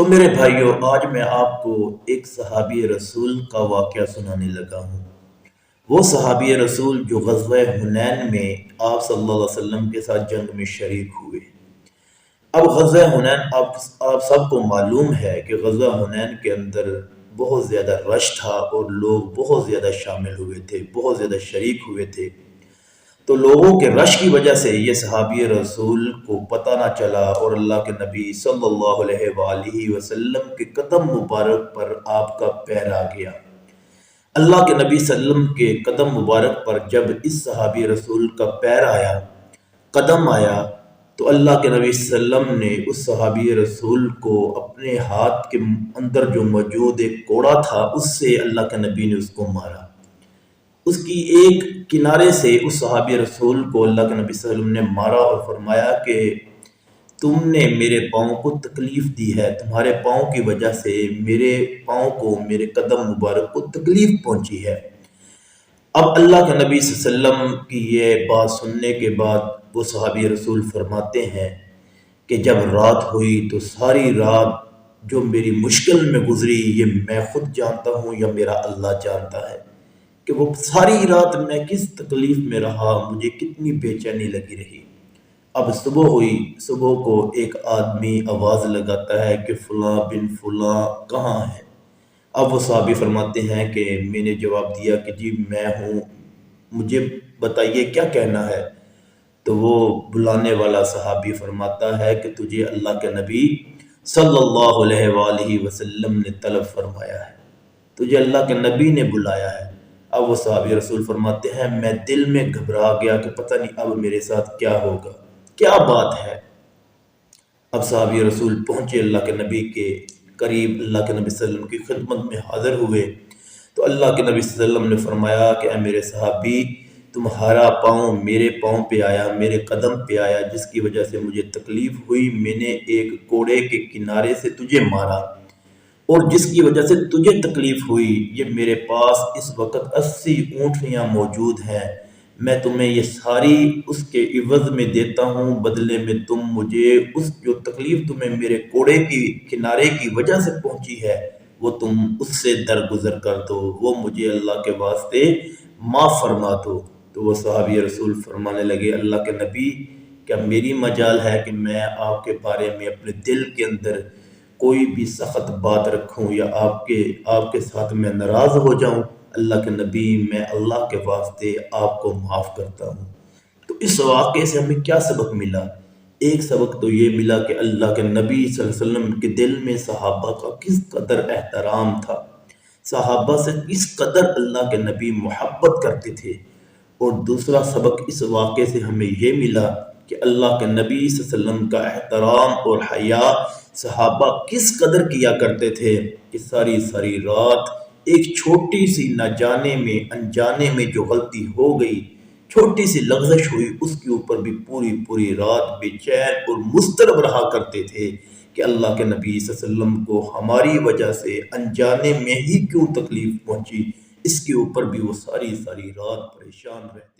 تو میرے بھائیوں، آج میں آپ کو ایک صحابی رسول کا واقعہ سنانے لگا ہوں۔ وہ صحابی رسول جو غزوہ حنین میں آپ صلی اللہ علیہ وسلم کے ساتھ جنگ میں شریک ہوئے۔ اب غزوہ حنین آپ سب کو معلوم ہے کہ غزوہ حنین کے اندر بہت زیادہ رش تھا اور لوگ بہت زیادہ شامل ہوئے تھے، بہت زیادہ شریک ہوئے تھے۔ تو لوگوں کے رش کی وجہ سے یہ صحابی رسول کو پتہ نہ چلا اور اللہ کے نبی صلی اللہ علیہ وآلہ وسلم کے قدم مبارک پر آپ کا پیر آ گیا۔ اللہ کے نبی صلی اللہ علیہ وسلم کے قدم مبارک پر جب اس صحابی رسول کا پیر آیا، قدم آیا، تو اللہ کے نبی صلی اللہ علیہ وسلم نے اس صحابی رسول کو اپنے ہاتھ کے اندر جو موجود ایک کوڑا تھا اس سے اللہ کے نبی نے اس کو مارا۔ اس کی ایک کنارے سے اس صحابی رسول کو اللہ کے نبی صلی اللہ علیہ وسلم نے مارا اور فرمایا کہ تم نے میرے پاؤں کو تکلیف دی ہے، تمہارے پاؤں کی وجہ سے میرے پاؤں کو، میرے قدم مبارک کو تکلیف پہنچی ہے۔ اب اللہ کے نبی صلی اللہ علیہ وسلم کی یہ بات سننے کے بعد وہ صحابی رسول فرماتے ہیں کہ جب رات ہوئی تو ساری رات جو میری مشکل میں گزری یہ میں خود جانتا ہوں یا میرا اللہ جانتا ہے کہ وہ ساری رات میں کس تکلیف میں رہا، مجھے کتنی بے چینی لگی رہی۔ اب صبح ہوئی، صبح کو ایک آدمی آواز لگاتا ہے کہ فلاں بن فلاں کہاں ہے؟ اب وہ صحابی فرماتے ہیں کہ میں نے جواب دیا کہ جی میں ہوں، مجھے بتائیے کیا کہنا ہے؟ تو وہ بلانے والا صحابی فرماتا ہے کہ تجھے اللہ کے نبی صلی اللہ علیہ وآلہ وسلم نے طلب فرمایا ہے، تجھے اللہ کے نبی نے بلایا ہے۔ اب وہ صحابی رسول فرماتے ہیں میں دل میں گھبرا گیا کہ پتہ نہیں اب میرے ساتھ کیا ہوگا، کیا بات ہے۔ اب صحابی رسول پہنچے اللہ کے نبی کے قریب، اللہ کے نبی صلی اللہ علیہ وسلم کی خدمت میں حاضر ہوئے تو اللہ کے نبی صلی اللہ علیہ وسلم نے فرمایا کہ اے میرے صحابی، تمہارا پاؤں میرے پاؤں پہ آیا، میرے قدم پہ آیا، جس کی وجہ سے مجھے تکلیف ہوئی، میں نے ایک کوڑے کے کنارے سے تجھے مارا اور جس کی وجہ سے تجھے تکلیف ہوئی۔ یہ میرے پاس اس وقت 80 اونٹنیاں موجود ہیں، میں تمہیں یہ ساری اس کے عوض میں دیتا ہوں، بدلے میں تم مجھے اس جو تکلیف تمہیں میرے کوڑے کی کنارے کی وجہ سے پہنچی ہے وہ تم اس سے درگزر کر دو، وہ مجھے اللہ کے واسطے معاف فرما دو۔ تو وہ صحابی رسول فرمانے لگے اللہ کے نبی، کیا میری مجال ہے کہ میں آپ کے بارے میں اپنے دل کے اندر کوئی بھی سخت بات رکھوں یا آپ کے ساتھ میں ناراض ہو جاؤں؟ اللہ کے نبی میں اللہ کے واسطے آپ کو معاف کرتا ہوں۔ تو اس واقعے سے ہمیں کیا سبق ملا؟ ایک سبق تو یہ ملا کہ اللہ کے نبی صلی اللہ علیہ وسلم کے دل میں صحابہ کا کس قدر احترام تھا، صحابہ سے کس قدر اللہ کے نبی محبت کرتے تھے۔ اور دوسرا سبق اس واقعے سے ہمیں یہ ملا کہ اللہ کے نبی صلی اللہ علیہ وسلم کا احترام اور حیا صحابہ کس قدر کیا کرتے تھے کہ ساری رات ایک چھوٹی سی نہ جانے میں انجانے میں جو غلطی ہو گئی، چھوٹی سی لغزش ہوئی، اس کے اوپر بھی پوری رات بے چین اور مضطرب رہا کرتے تھے کہ اللہ کے نبی صلی اللہ علیہ وسلم کو ہماری وجہ سے انجانے میں ہی کیوں تکلیف پہنچی، اس کے اوپر بھی وہ ساری رات پریشان رہتے۔